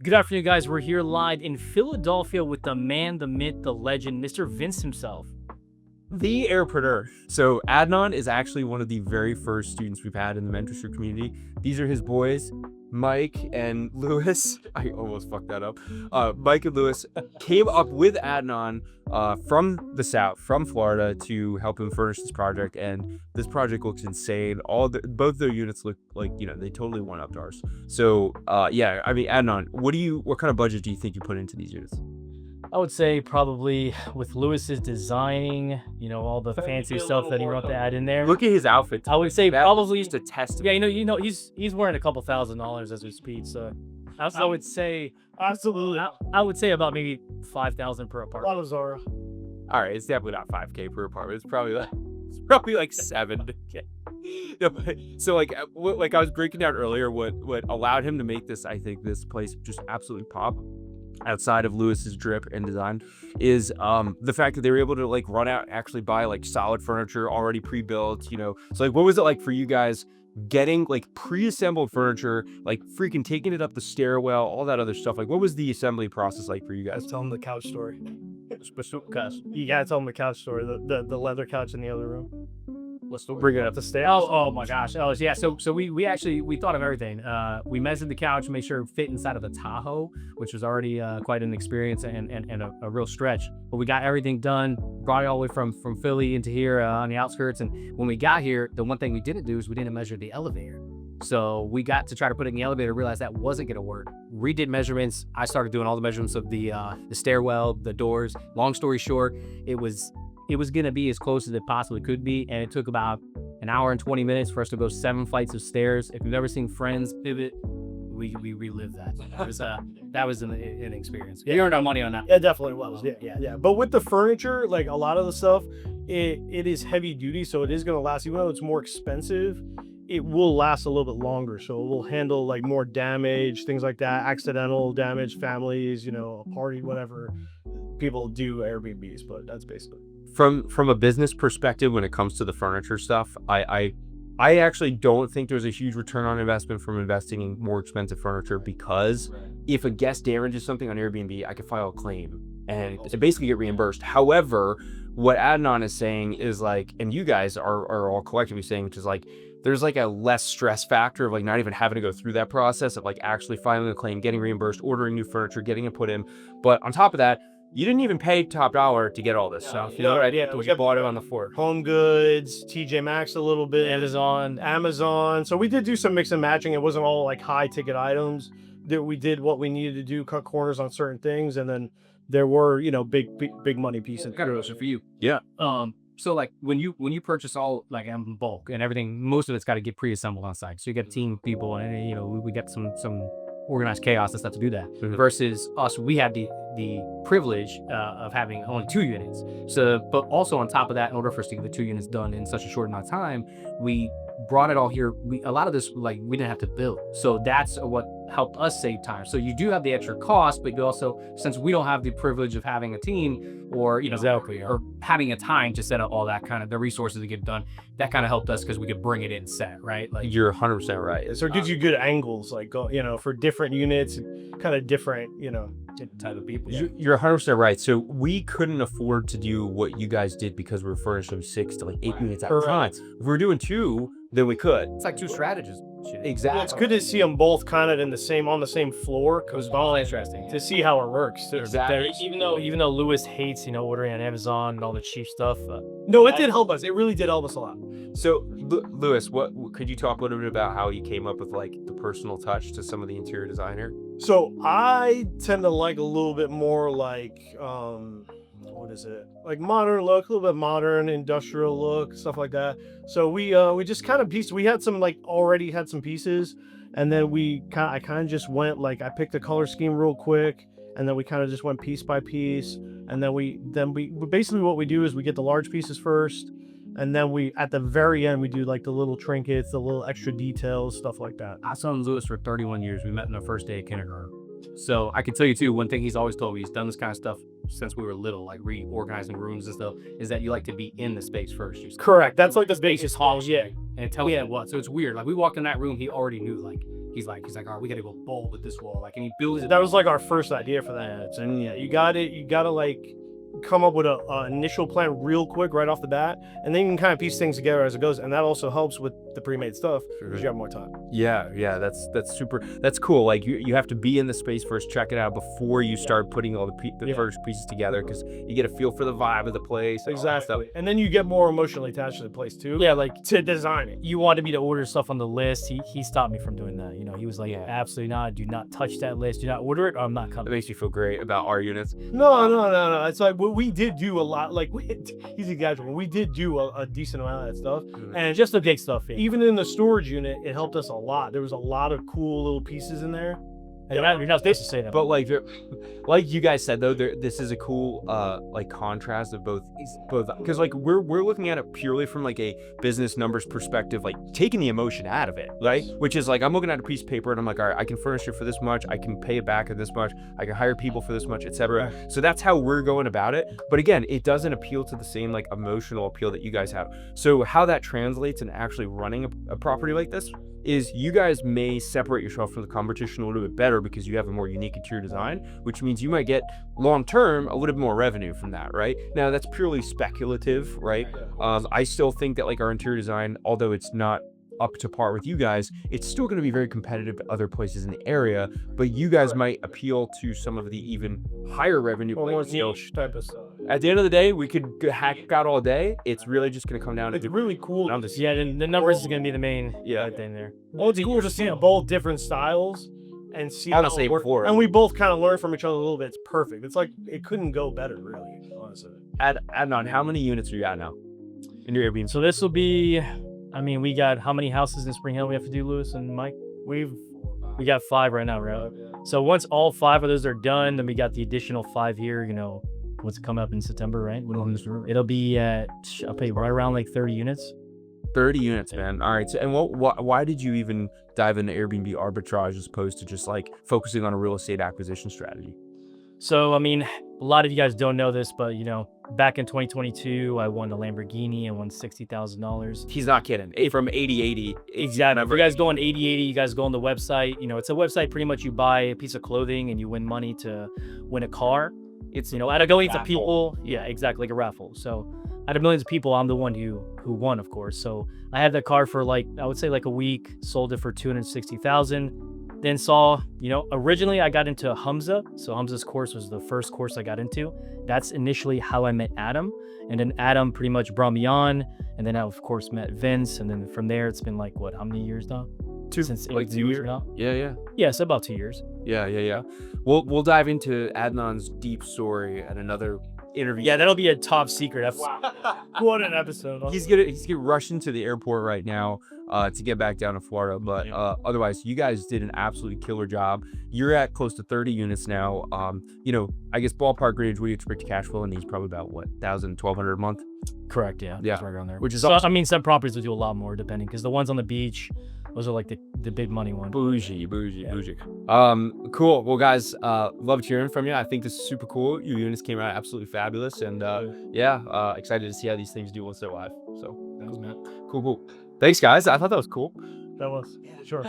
Good afternoon, guys. We're here live in Philadelphia with the man, the myth, the legend, Mr. Vince himself. The airpreneur. So Adnan is actually one of the very first students we've had in the mentorship community. These are his boys, Mike and Lewis. I almost fucked that up. Mike and Lewis came up with Adnan from the South, from Florida, to help him furnish this project. And this project looks insane. Both their units look like, they totally went up to ours. So yeah, I mean, Adnan, what kind of budget do you think you put into these units? I would say probably with Lewis's designing, all the fancy stuff that he wrote to add in there. Look at his outfit. I would say That probably just a test. yeah, he's wearing a couple $1,000s as we speak. So I would say Absolutely. I would say about maybe 5,000 per A apartment. lot of Zara. All right, it's definitely not 5K per apartment. It's probably like 7K. No, so like I was breaking down earlier, what allowed him to make this, I think, this place just absolutely pop, outside of Lewis's drip and design, is the fact that they were able to like run out, actually buy like solid furniture already pre-built. So like, what was it like for you guys getting like pre-assembled furniture, like freaking taking it up the stairwell, all that other stuff? Like, what was the assembly process like for you guys? Let's tell him the couch story. You gotta tell him the couch story. The leather couch in the other room. Let's Bring it up the stairs. Oh my gosh. Oh yeah. So we actually thought of everything. We measured the couch, made sure it fit inside of the Tahoe, which was already quite an experience and a real stretch. But we got everything done, brought it all the way from Philly into here on the outskirts. And when we got here, the one thing we didn't do is we didn't measure the elevator. So we got to try to put it in the elevator, realized that wasn't gonna work. Redid measurements. I started doing all the measurements of the stairwell, the doors. Long story short, it was gonna be as close as it possibly could be, and it took about an hour and 20 minutes for us to go 7 flights of stairs. If you've ever seen Friends Pivot, we relived that. That was an experience. We earned our money on that. Yeah, definitely was. Yeah. But with the furniture, like a lot of the stuff, it is heavy duty, so it is gonna last. Even though it's more expensive, it will last a little bit longer. So it will handle like more damage, things like that, accidental damage, families, a party, whatever. People do Airbnbs, but that's basically. From a business perspective, when it comes to the furniture stuff, I actually don't think there's a huge return on investment from investing in more expensive furniture, because if a guest damages something on Airbnb, I could file a claim and basically get reimbursed. However, what Adnan is saying is like, and you guys are all collectively saying, which is like, there's like a less stress factor of like not even having to go through that process of like actually filing a claim, getting reimbursed, ordering new furniture, getting it put in. But on top of that, you didn't even pay top dollar to get all this stuff. You know what I did? We bought it on the floor. Home Goods, TJ Maxx a little bit, Amazon. So we did do some mix and matching. It wasn't all like high ticket items. That we did what we needed to do, cut corners on certain things, and then there were big money pieces. Got a question for you. Yeah. So like when you purchase all like in bulk and everything, most of it's got to get pre-assembled on site. So you get a team of people, and we get some organized chaos and stuff to do that. Mm-hmm. Versus us, we had the privilege of having only 2 units. So, but also on top of that, in order for us to get the 2 units done in such a short amount of time, we brought it all here. A lot of this, like, we didn't have to build. So that's what helped us save time. So you do have the extra cost, but you also, since we don't have the privilege of having a team or, or having a time to set up all that kind of the resources to get done, that kind of helped us because we could bring it in set, right? Like, You're 100% right. So it gives you good angles, like for different units, kind of different, type of people. You're 100% right. So we couldn't afford to do what you guys did because we were furnishing 6 to like 8 units at a time. If we were doing 2, then we could. It's like 2 strategies. Exactly. It's good to see them both kind of on the same floor. It was all interesting To see how it works. Exactly. Even though Lewis hates ordering on Amazon and all the cheap stuff. No, it did help us. It really did help us a lot. So Lewis, what could you talk a little bit about how you came up with like the personal touch to some of the interior design here? So I tend to like a little bit more like what is it? Like modern look, a little bit modern, industrial look, stuff like that. So we just kind of pieced. We had some already had some pieces, and then I kind of just went like I picked a color scheme real quick, and then we kind of just went piece by piece, and then we basically what we do is we get the large pieces first, and then we at the very end we do like the little trinkets, the little extra details, stuff like that. I've known Lewis for 31 years. We met in the first day of kindergarten. So I can tell you too, one thing he's always told me, he's done this kind of stuff since we were little, like reorganizing rooms and stuff, is that you like to be in the space first. Correct. That's like the space biggest is hall, yeah, and tell me what. So it's weird. Like we walked in that room, he already knew, like he's like, all right, we gotta go bold with this wall. Like, and he builds it. That was like our first idea for that. And yeah, you gotta like come up with a initial plan real quick right off the bat, and then you can kind of piece things together as it goes, and that also helps with the pre-made stuff because you have more time. Yeah, that's super. That's cool. Like you have to be in the space first, check it out before you start putting all the first pieces together, because you get a feel for the vibe of the place. And all that stuff. Exactly. And then you get more emotionally attached to the place too. Yeah, like To design it. you wanted me to order stuff on the list. He stopped me from doing that. You know, he was like, absolutely not. Do not touch that list. Do not order it, or I'm not It coming. makes you feel great about our units. No. It's like we did do a lot. Like he's exaggerating. We did do a decent amount of that stuff. And just the big stuff. Yeah. Even in the storage unit, it helped us a lot. There was a lot of cool little pieces in there. You're not supposed to say that. But like you guys said though, this is a cool like contrast of both, because like we're looking at it purely from like a business numbers perspective, like taking the emotion out of it, right? Which is like, I'm looking at a piece of paper and I'm like, all right, I can furnish it for this much, I can pay it back at this much, I can hire people for this much, etc. So that's how we're going about it. But again, it doesn't appeal to the same like emotional appeal that you guys have. So how that translates in actually running a property like this is, you guys may separate yourself from the competition a little bit better because you have a more unique interior design, which means you might get long term a little bit more revenue from that, right? Now that's purely speculative, right? I still think that like our interior design, although it's not up to par with you guys, it's still going to be very competitive to other places in the area, but you guys might appeal to some of the even higher revenue Or more places. niche type of stuff. At the end of the day, we could hack out all day. It's really just going to come down It's to really cool. Yeah, the numbers is gonna be the main Yeah. thing there. Well, it's cool to see both different styles and see On how the it same works. floor. And we both kind of learn from each other a little bit. It's perfect. It's like it couldn't go better, really. Honestly. Adnan, how many units are you at now in your Airbnb? So this will be, I mean, we got how many houses in Spring Hill we have to do, Lewis and Mike? We got 5 right now, right? So once all 5 of those are done, then we got the additional 5 here, you know, what's coming up in September, right? It'll be at, I'll pay right around like 30 units. 30 units, man. All right. So, and why did you even dive into Airbnb arbitrage as opposed to just like focusing on a real estate acquisition strategy? So, I mean, a lot of you guys don't know this, but you know, back in 2022, I won a Lamborghini. I won $60,000. He's not kidding. From 80-80. Exactly. If you guys go on 80/80, you guys go on the website. You know, it's a website. Pretty much, you buy a piece of clothing and you win money to win a car. It's, you know, out of millions of people. Yeah, exactly, like a raffle. So out of millions of people, I'm the one who won, of course. So I had that car for like, I would say like a week. Sold it for $260,000. Then saw, you know, originally I got into Hamza. So Hamza's course was the first course I got into. That's initially how I met Adam. And then Adam pretty much brought me on. And then I, of course, met Vince. And then from there, it's been like, what, how many years now? Since 2 years now? Yeah. Yeah, it's about 2 years. Yeah. We'll dive into Adnan's deep story at another interview. Yeah, that'll be a top secret. That's What an episode. He's gonna rush into the airport right now to get back down to Florida. But otherwise, you guys did an absolutely killer job. You're at close to 30 units now. You know, I guess ballpark range, what do you expect to cash flow in these? Probably about what, 1,000, 1,200 a month? correct. Yeah. Yeah. It's right around there. Which is so, awesome. I mean, some properties will do a lot more depending, because the ones on the beach, those are like the big money ones. Bougie. Cool. Well, guys, loved hearing from you. I think this is super cool. Your units came out absolutely fabulous, and excited to see how these things do once they're live. So That was, man. cool. Thanks, guys. I thought that was cool. That was. Sure.